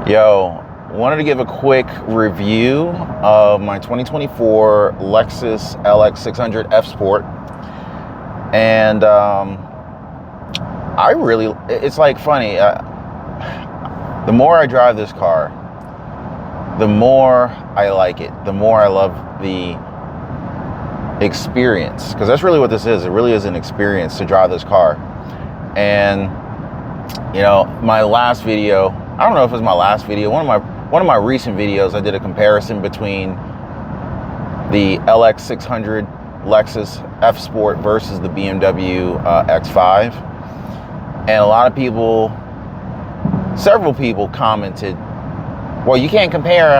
Yo, wanted to give a quick review of my 2024 Lexus LX600 F Sport. And it's like funny. The more I drive this car, the more I like it, the more I love the experience. Because that's really what this is. It really is an experience to drive this car. And, you know, my last video, I don't know if it was my last video, one of my recent videos, I did a comparison between the LX600 Lexus F Sport versus the BMW X5. And a lot of people, several people commented, well, you can't compare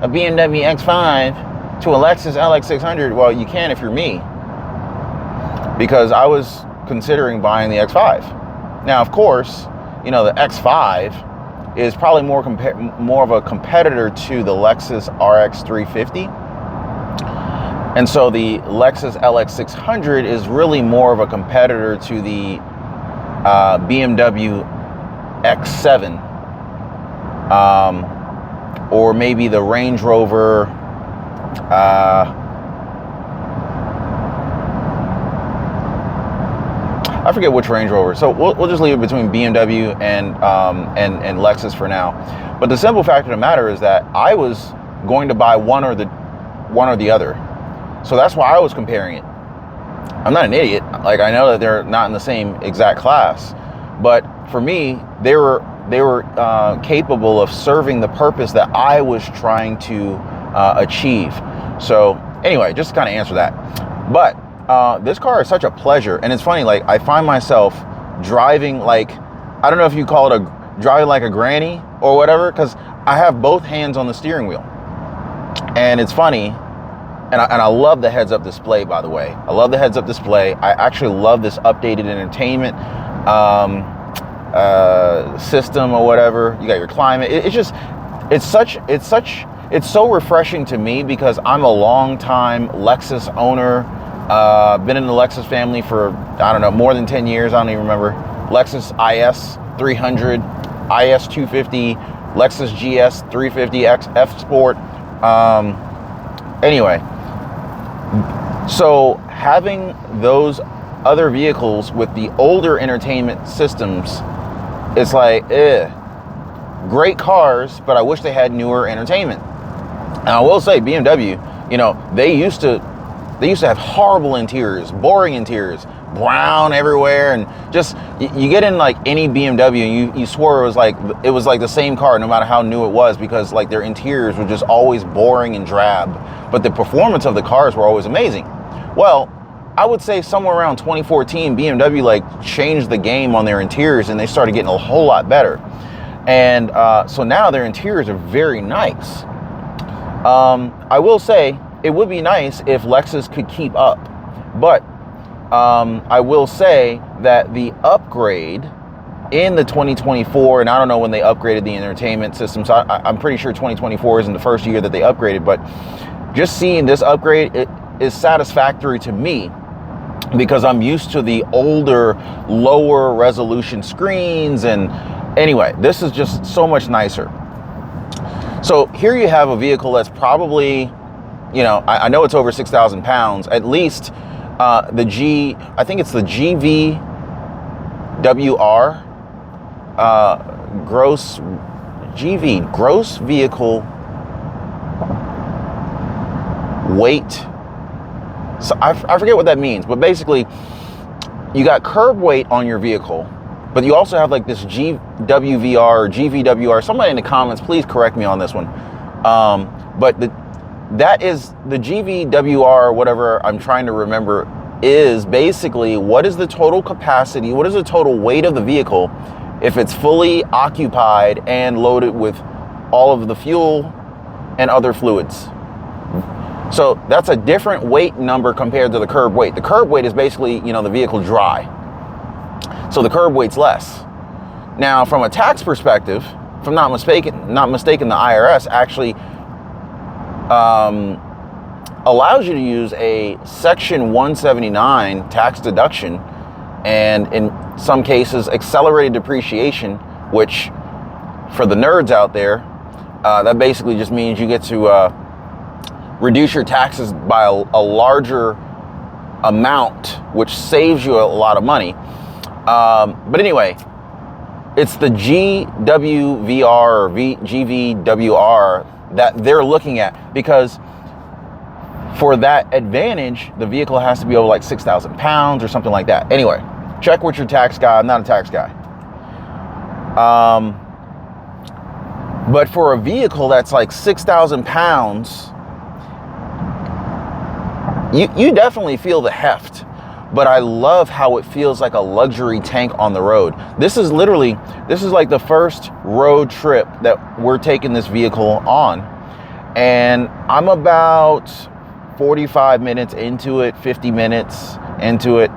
a BMW X5 to a Lexus LX600. Well, you can if you're me, because I was considering buying the X5. Now, of course, you know, the X5 is probably more of a competitor to the Lexus RX 350. And so the Lexus LX600 is really more of a competitor to the BMW X7, or maybe the Range Rover, I forget which Range Rover. So we'll just leave it between BMW and Lexus for now. But the simple fact of the matter is that I was going to buy one or the other. So that's why I was comparing it. I'm not an idiot. Like, I know that they're not in the same exact class, but for me, they were capable of serving the purpose that I was trying to achieve. So anyway, just to kind of answer that. But this car is such a pleasure. And it's funny, like, I find myself driving like, I don't know if you call it driving like a granny or whatever, because I have both hands on the steering wheel. And it's funny, and I love the heads-up display, by the way. I love the heads-up display. I actually love this updated entertainment system or whatever. You got your climate. It's so refreshing to me, because I'm a long-time Lexus owner. Been in the Lexus family for, I don't know, more than 10 years. I don't even remember. Lexus IS 300, IS 250, Lexus GS 350 X F Sport. Anyway, so having those other vehicles with the older entertainment systems, it's like, great cars, but I wish they had newer entertainment. And I will say, BMW, you know, they used to have horrible interiors, boring interiors, brown everywhere, and just, you get in like any BMW and you swore it was like the same car no matter how new it was, because like their interiors were just always boring and drab, but the performance of the cars were always amazing. Well, I would say somewhere around 2014, BMW like changed the game on their interiors, and they started getting a whole lot better. And so now their interiors are very nice. I will say, it would be nice if Lexus could keep up, but I will say that the upgrade in the 2024, and I don't know when they upgraded the entertainment system, so I'm pretty sure 2024 isn't the first year that they upgraded, but just seeing this upgrade, it is satisfactory to me, because I'm used to the older, lower resolution screens. And anyway, this is just so much nicer. So here you have a vehicle that's probably, you know, I know it's over 6,000 pounds, at least. I think it's the GVWR, gross vehicle weight. So I forget what that means, but basically you got curb weight on your vehicle, but you also have like this GWVR or GVWR. Somebody in the comments, please correct me on this one. But that is the GVWR, whatever I'm trying to remember, is basically what is the total capacity, what is the total weight of the vehicle if it's fully occupied and loaded with all of the fuel and other fluids. So that's a different weight number compared to the curb weight. The curb weight is basically, you know, the vehicle dry. So the curb weight's less. Now, from a tax perspective, if I'm not mistaken, the IRS actually allows you to use a Section 179 tax deduction, and in some cases accelerated depreciation, which for the nerds out there, that basically just means you get to reduce your taxes by a larger amount, which saves you a lot of money. But anyway, it's the GWVR or GVWR that they're looking at, because for that advantage, the vehicle has to be over like 6,000 pounds or something like that. Anyway, check with your tax guy. I'm not a tax guy. But for a vehicle that's like 6,000 pounds, you definitely feel the heft. But I love how it feels like a luxury tank on the road. This is like the first road trip that we're taking this vehicle on. And I'm about 45 minutes into it, 50 minutes into it.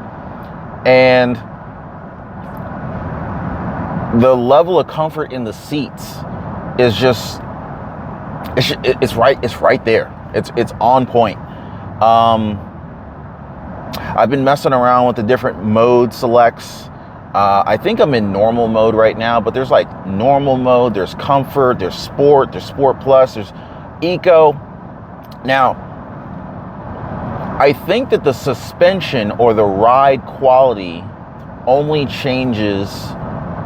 And the level of comfort in the seats is just, it's right there. It's on point. I've been messing around with the different mode selects. I think I'm in normal mode right now, but there's like normal mode, there's comfort, there's sport plus, there's eco. Now, I think that the suspension or the ride quality only changes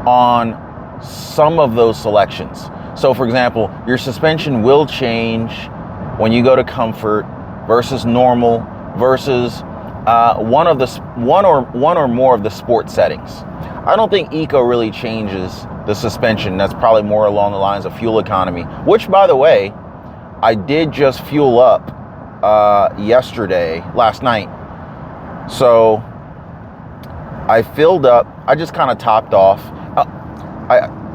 on some of those selections. So for example, your suspension will change when you go to comfort versus normal versus one or more of the sport settings. I don't think eco really changes the suspension. That's probably more along the lines of fuel economy, which, by the way, I did just fuel up last night. So I filled up. I just kind of topped off.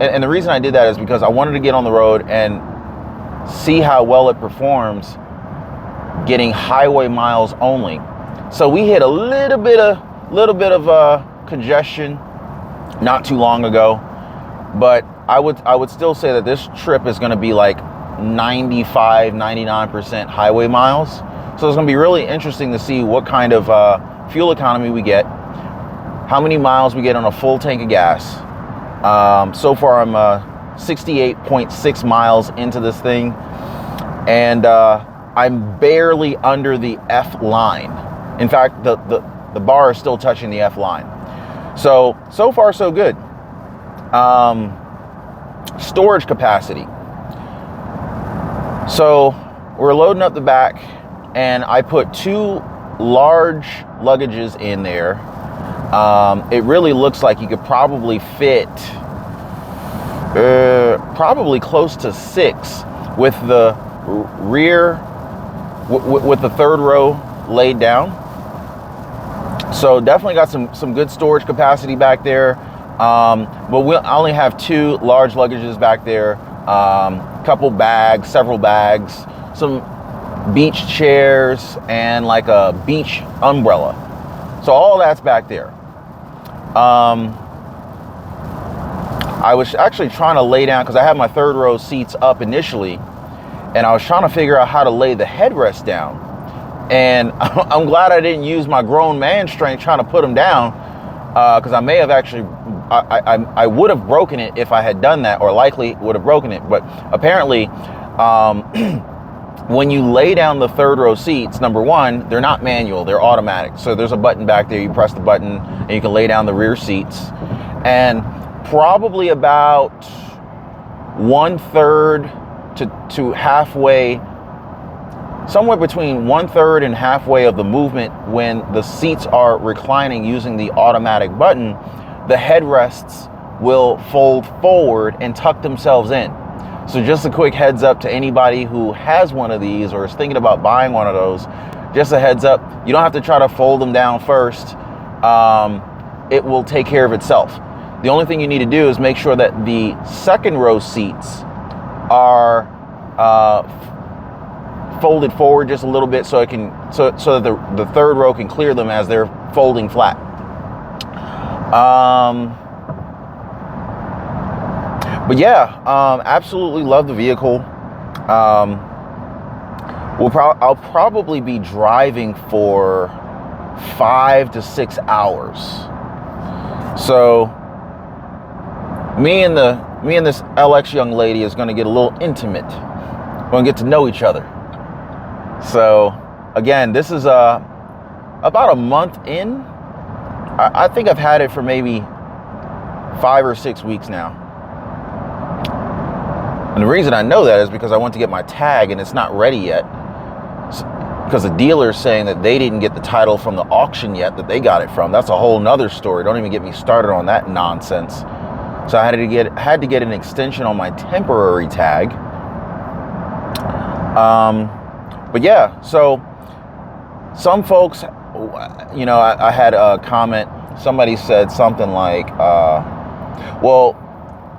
And the reason I did that is because I wanted to get on the road and see how well it performs getting highway miles only. So we hit a little bit of congestion not too long ago, but I would still say that this trip is going to be like 95-99% highway miles. So it's going to be really interesting to see what kind of fuel economy we get, how many miles we get on a full tank of gas. So far I'm 68.6 miles into this thing, and I'm barely under the F line. In fact, the bar is still touching the F line. So far so good. Storage capacity. So we're loading up the back, and I put 2 large luggages in there. It really looks like you could probably fit probably close to 6 with the rear, with the third row laid down. So definitely got some good storage capacity back there. But I only have 2 large luggages back there, several bags, some beach chairs, and like a beach umbrella. So all that's back there. I was actually trying to lay down, because I had my third row seats up initially, and I was trying to figure out how to lay the headrest down. And I'm glad I didn't use my grown man strength trying to put them down, because I may have actually, I would have broken it if I had done that, or likely would have broken it. But apparently, when you lay down the third row seats, number one, they're not manual, they're automatic. So there's a button back there, you press the button and you can lay down the rear seats. And probably about 1/3 to halfway, somewhere between 1/3 and halfway of the movement, when the seats are reclining using the automatic button, the headrests will fold forward and tuck themselves in. So just a quick heads up to anybody who has one of these or is thinking about buying one of those, just a heads up, you don't have to try to fold them down first. It will take care of itself. The only thing you need to do is make sure that the second row seats are folded forward just a little bit, so it can so that the third row can clear them as they're folding flat. But yeah, absolutely love the vehicle. I'll probably be driving for 5 to 6 hours. So me and the me and this LX young lady is going to get a little intimate. We're going to get to know each other. So again, this is about a month in. I think I've had it for maybe 5 or 6 weeks now. And the reason I know that is because I went to get my tag and it's not ready yet. Because the dealer's saying that they didn't get the title from the auction yet that they got it from. That's a whole nother story. Don't even get me started on that nonsense. So I had to get an extension on my temporary tag. But yeah, so some folks, you know, I had a comment. Somebody said something like, well,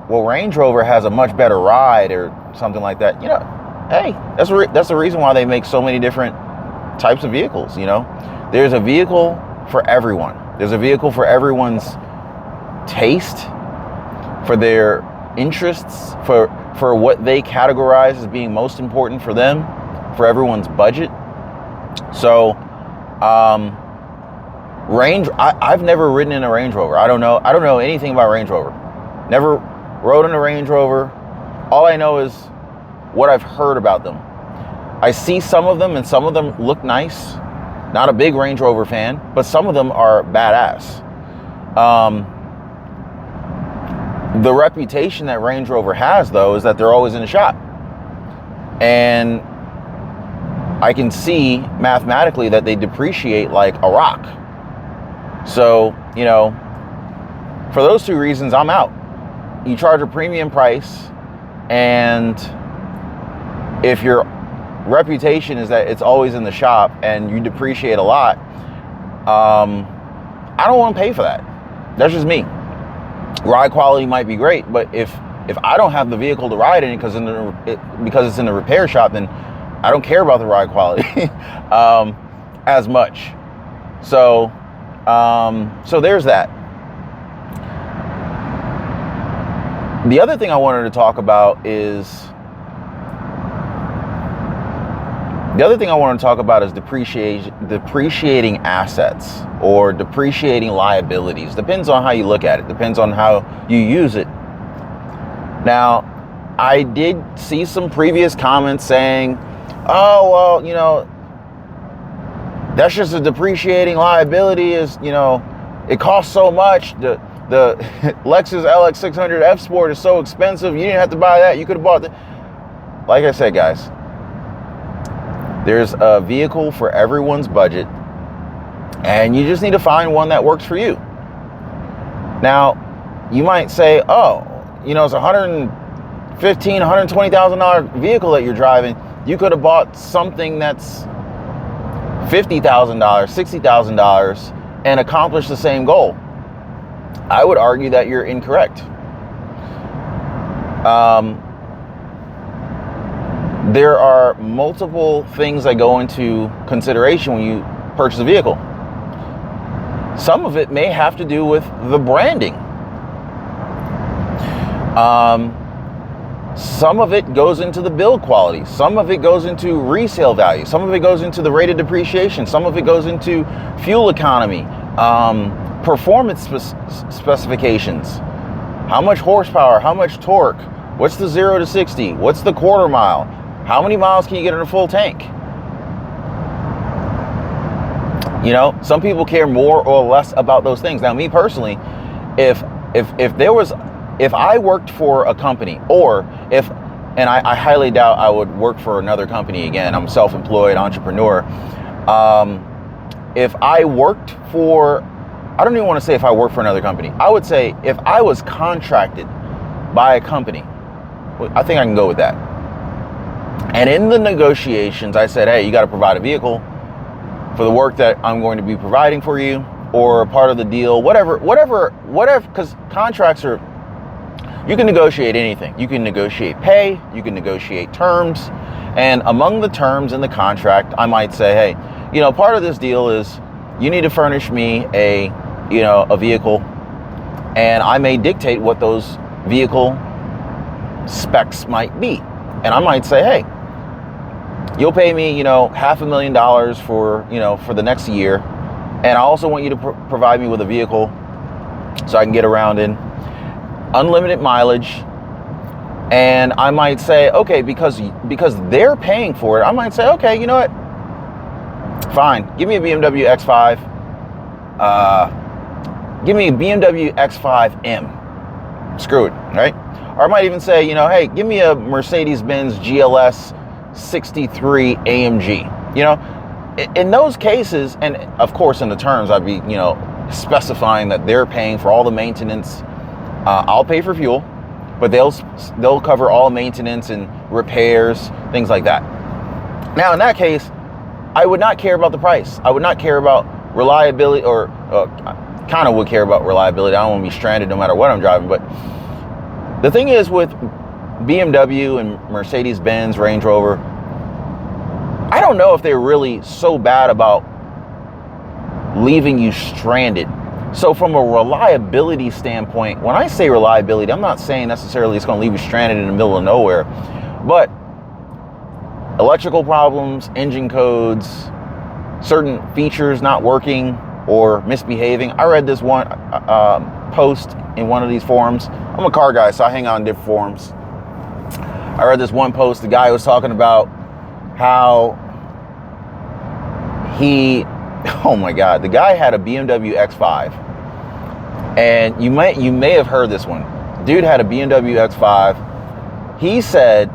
Range Rover has a much better ride or something like that. You know, hey, that's the reason why they make so many different types of vehicles. You know, there's a vehicle for everyone. There's a vehicle for everyone's taste, for their interests, for what they categorize as being most important for them, for everyone's budget. So, I've never ridden in a Range Rover. I don't know anything about Range Rover. Never rode in a Range Rover. All I know is what I've heard about them. I see some of them and some of them look nice. Not a big Range Rover fan, but some of them are badass. The reputation that Range Rover has, though, is that they're always in the shop. And I can see mathematically that they depreciate like a rock. So, you know, for those two reasons, I'm out. You charge a premium price, and if your reputation is that it's always in the shop and you depreciate a lot, I don't want to pay for that. That's just me. Ride quality might be great, but if I don't have the vehicle to ride in because it's in the repair shop, then I don't care about the ride quality as much. So there's that. The other thing I wanted to talk about is depreciating assets or depreciating liabilities. Depends on how you look at it. Depends on how you use it. Now, I did see some previous comments saying, oh, well, you know, that's just a depreciating liability, is, you know, it costs so much. The Lexus LX600 F Sport is so expensive. You didn't have to buy that. You could have bought that. Like I said, guys, there's a vehicle for everyone's budget, and you just need to find one that works for you. Now, you might say, oh, you know, it's $115,000, $120,000 vehicle that you're driving. You could have bought something that's $50,000, $60,000 and accomplished the same goal. I would argue that you're incorrect. There are multiple things that go into consideration when you purchase a vehicle. Some of it may have to do with the branding. Some of it goes into the build quality. Some of it goes into resale value. Some of it goes into the rate of depreciation. Some of it goes into fuel economy, performance specifications. How much horsepower? How much torque? What's the 0 to 60? What's the quarter mile? How many miles can you get in a full tank? You know, some people care more or less about those things. Now, me personally, if I worked for a company, and I highly doubt I would work for another company again. I'm a self-employed entrepreneur. If I worked for, I don't even want to say if I worked for another company. I would say if I was contracted by a company, I think I can go with that. And in the negotiations, I said, hey, you got to provide a vehicle for the work that I'm going to be providing for you, or part of the deal, whatever, because contracts are, you can negotiate anything. You can negotiate pay, you can negotiate terms, and among the terms in the contract, I might say, hey, you know, part of this deal is you need to furnish me a vehicle, and I may dictate what those vehicle specs might be. And I might say, hey, you'll pay me, you know, $500,000 for the next year. And I also want you to provide me with a vehicle so I can get around in. Unlimited mileage, And I might say, okay, because they're paying for it, I might say, okay, you know what? Fine, give me a BMW X5. Give me a BMW X5M. Screw it, right? Or I might even say, you know, hey, give me a Mercedes-Benz GLS 63 AMG. You know, in those cases, and of course in the terms, I'd be, you know, specifying that they're paying for all the maintenance. I'll pay for fuel, but they'll cover all maintenance and repairs, things like that. Now, in that case, I would not care about the price. I would not care about reliability, or kind of would care about reliability. I don't want to be stranded no matter what I'm driving. But the thing is, with BMW and Mercedes-Benz, Range Rover, I don't know if they're really so bad about leaving you stranded. So from a reliability standpoint, when I say reliability, I'm not saying necessarily it's going to leave you stranded in the middle of nowhere, but electrical problems, engine codes, certain features not working or misbehaving. I read this one post in one of these forums. I'm a car guy, so I hang on different forums. I read this one post. The guy was talking about how oh my God, the guy had a BMW X5. And you may have heard this one. Dude had a BMW X5. He said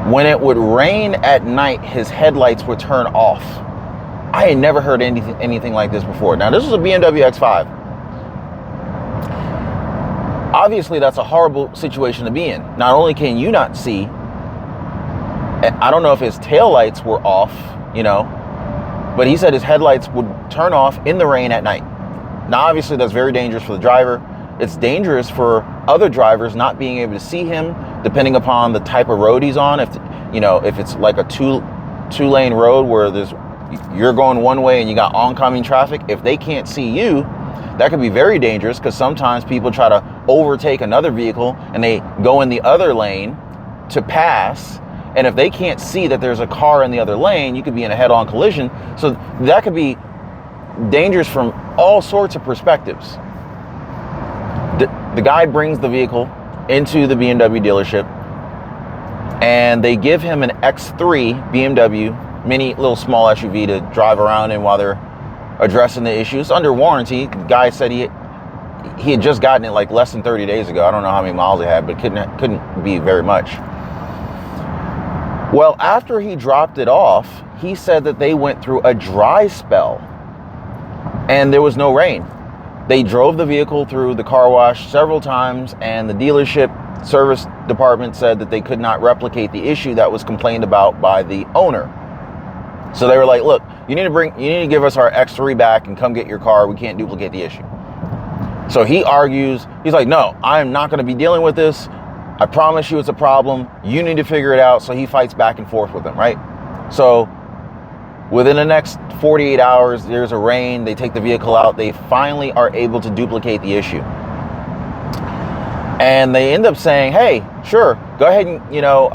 when it would rain at night, his headlights would turn off. I had never heard anything like this before. Now, this was a BMW X5. Obviously, that's a horrible situation to be in. Not only can you not see, I don't know if his taillights were off, you know, but he said his headlights would turn off in the rain at night. Now, obviously, that's very dangerous for the driver. It's dangerous for other drivers not being able to see him, depending upon the type of road he's on. If, you know, if it's like a two-lane road where you're going one way and you got oncoming traffic, if they can't see you, that could be very dangerous, because sometimes people try to overtake another vehicle and they go in the other lane to pass. And if they can't see that there's a car in the other lane, you could be in a head-on collision. So that could be dangerous from all sorts of perspectives. The guy brings the vehicle into the BMW dealership, and they give him an X3 BMW, mini little small SUV to drive around in while they're addressing the issues. Under warranty. The guy said he had just gotten it like less than 30 days ago. I don't know how many miles it had, but couldn't be very much. Well, after he dropped it off, he said that they went through a dry spell and there was no rain. They drove the vehicle through the car wash several times, and the dealership service department said that they could not replicate the issue that was complained about by the owner. So they were like, look, you need to give us our X3 back and come get your car. We can't duplicate the issue. So he argues. He's like, no, I'm not going to be dealing with this. I promise you it's a problem. You need to figure it out. So he fights back and forth with them, right? So within the next 48 hours, there's a rain. They take the vehicle out. They finally are able to duplicate the issue. And they end up saying, hey, sure, go ahead and, you know,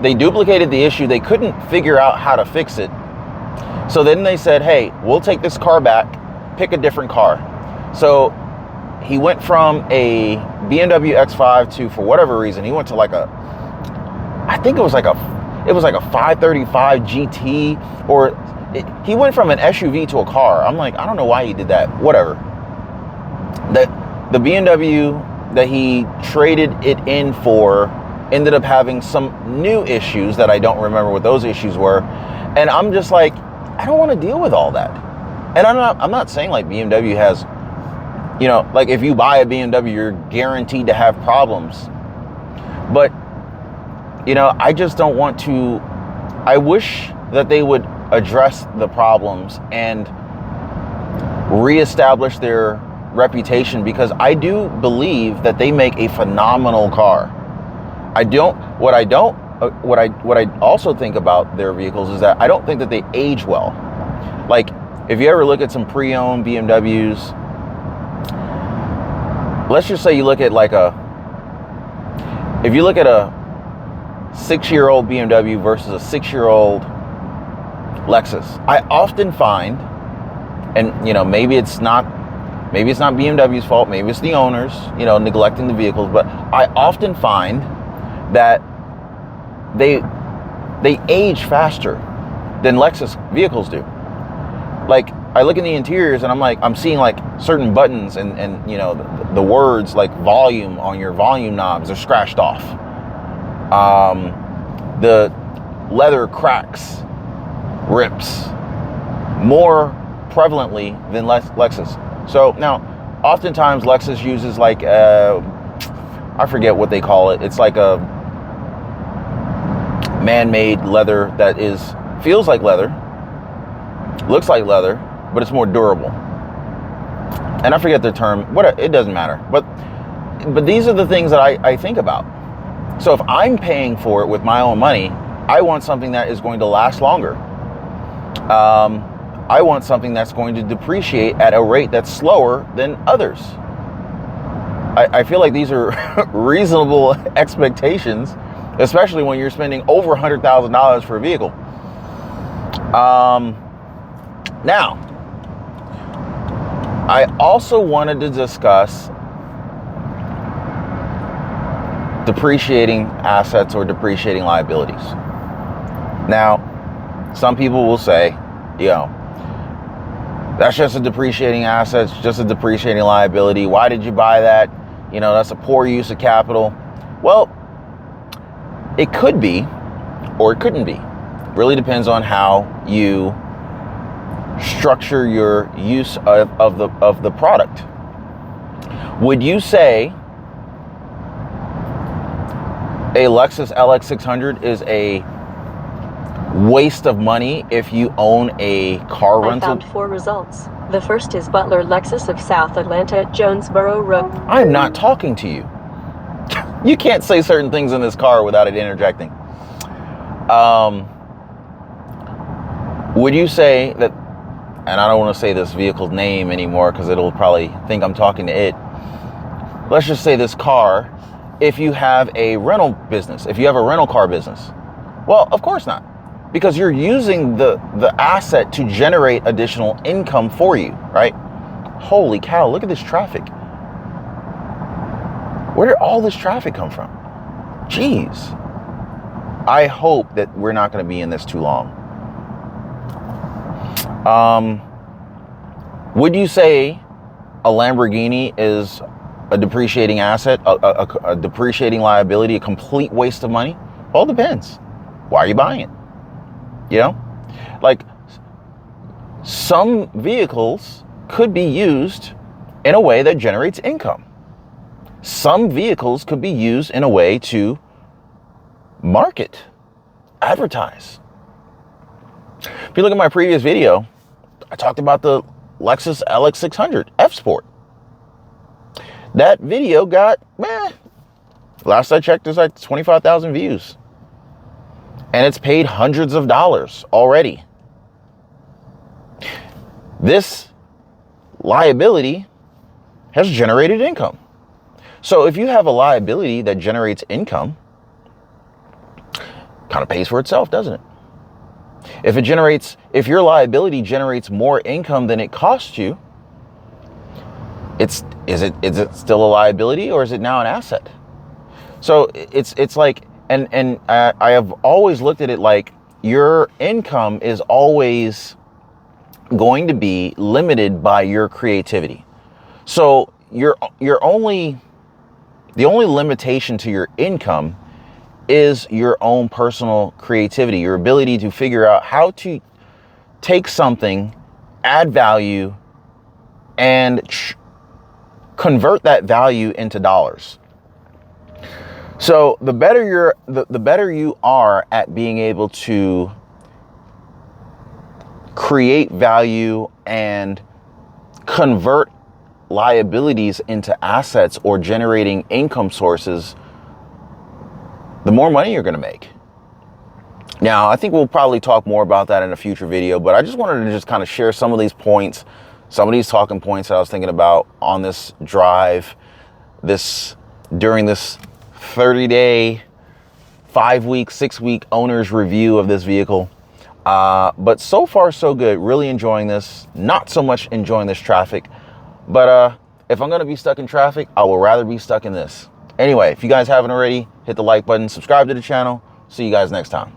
they duplicated the issue. They couldn't figure out how to fix it. So then they said, hey, we'll take this car back, pick a different car. So he went from a BMW X5 to, for whatever reason, he went to like I think it was like a 535 GT, or he went from an SUV to a car. I'm like, I don't know why he did that. Whatever. The BMW that he traded it in for ended up having some new issues that I don't remember what those issues were. And I'm just like, I don't want to deal with all that. And I'm not saying like BMW has, you know, like if you buy a BMW, you're guaranteed to have problems. But, you know, I just don't want to. I wish that they would address the problems and reestablish their reputation, because I do believe that they make a phenomenal car. What I also think about their vehicles is that I don't think that they age well. Like, if you ever look at some pre-owned BMWs, let's just say you look at if you look at a 6-year-old BMW versus a 6-year-old Lexus, I often find, and you know, maybe it's not Maybe it's not BMW's fault. Maybe it's the owners, you know, neglecting the vehicles. But I often find that they age faster than Lexus vehicles do. Like, I look in the interiors and I'm seeing like certain buttons and you know, the words like volume on your volume knobs are scratched off. The leather cracks, rips more prevalently than Lexus. So now, oftentimes Lexus uses like, I forget what they call it. It's like a man-made leather that feels like leather, looks like leather, but it's more durable. And I forget the term. It doesn't matter. But these are the things that I think about. So if I'm paying for it with my own money, I want something that is going to last longer. I want something that's going to depreciate at a rate that's slower than others. I feel like these are reasonable expectations, especially when you're spending over $100,000 for a vehicle. Now, I also wanted to discuss depreciating assets or depreciating liabilities. Now, some people will say, you know, that's just a depreciating asset, it's just a depreciating liability. Why did you buy that? You know, that's a poor use of capital. Well, it could be, or it couldn't be. Really depends on how you structure your use of the product. Would you say a Lexus LX600 is a waste of money if you own a car rental? I found 4 results. The first is Butler Lexus of South Atlanta at Jonesboro Road. I'm not talking to you. You can't say certain things in this car without it interjecting. Would you say that, and I don't want to say this vehicle's name anymore because it'll probably think I'm talking to it. Let's just say this car, if you have a rental business, if you have a rental car business, well, of course not. Because you're using the asset to generate additional income for you, right? Holy cow, look at this traffic. Where did all this traffic come from? Jeez. I hope that we're not going to be in this too long. Would you say a Lamborghini is a depreciating asset, a depreciating liability, a complete waste of money? Well, it depends. Why are you buying it? You know, like some vehicles could be used in a way that generates income. Some vehicles could be used in a way to market, advertise. If you look at my previous video, I talked about the Lexus LX600 F Sport. That video got, last I checked, there's like 25,000 views. And it's paid hundreds of dollars already. This liability has generated income. So if you have a liability that generates income, kind of pays for itself, doesn't it? If your liability generates more income than it costs you, is it still a liability or is it now an asset? So it's like, and I have always looked at it like your income is always going to be limited by your creativity. So the only limitation to your income is your own personal creativity, your ability to figure out how to take something, add value, and convert that value into dollars. So the better you are at being able to create value and convert liabilities into assets or generating income sources, the more money you're going to make. Now, I think we'll probably talk more about that in a future video, but I just wanted to just kind of share some of these points, some of these talking points that I was thinking about on this drive, during this 30-day, 5-week, 6-week owner's review of this vehicle. But so far, so good. Really enjoying this. Not so much enjoying this traffic. But if I'm gonna be stuck in traffic, I will rather be stuck in this. Anyway, if you guys haven't already, hit the like button, subscribe to the channel. See you guys next time.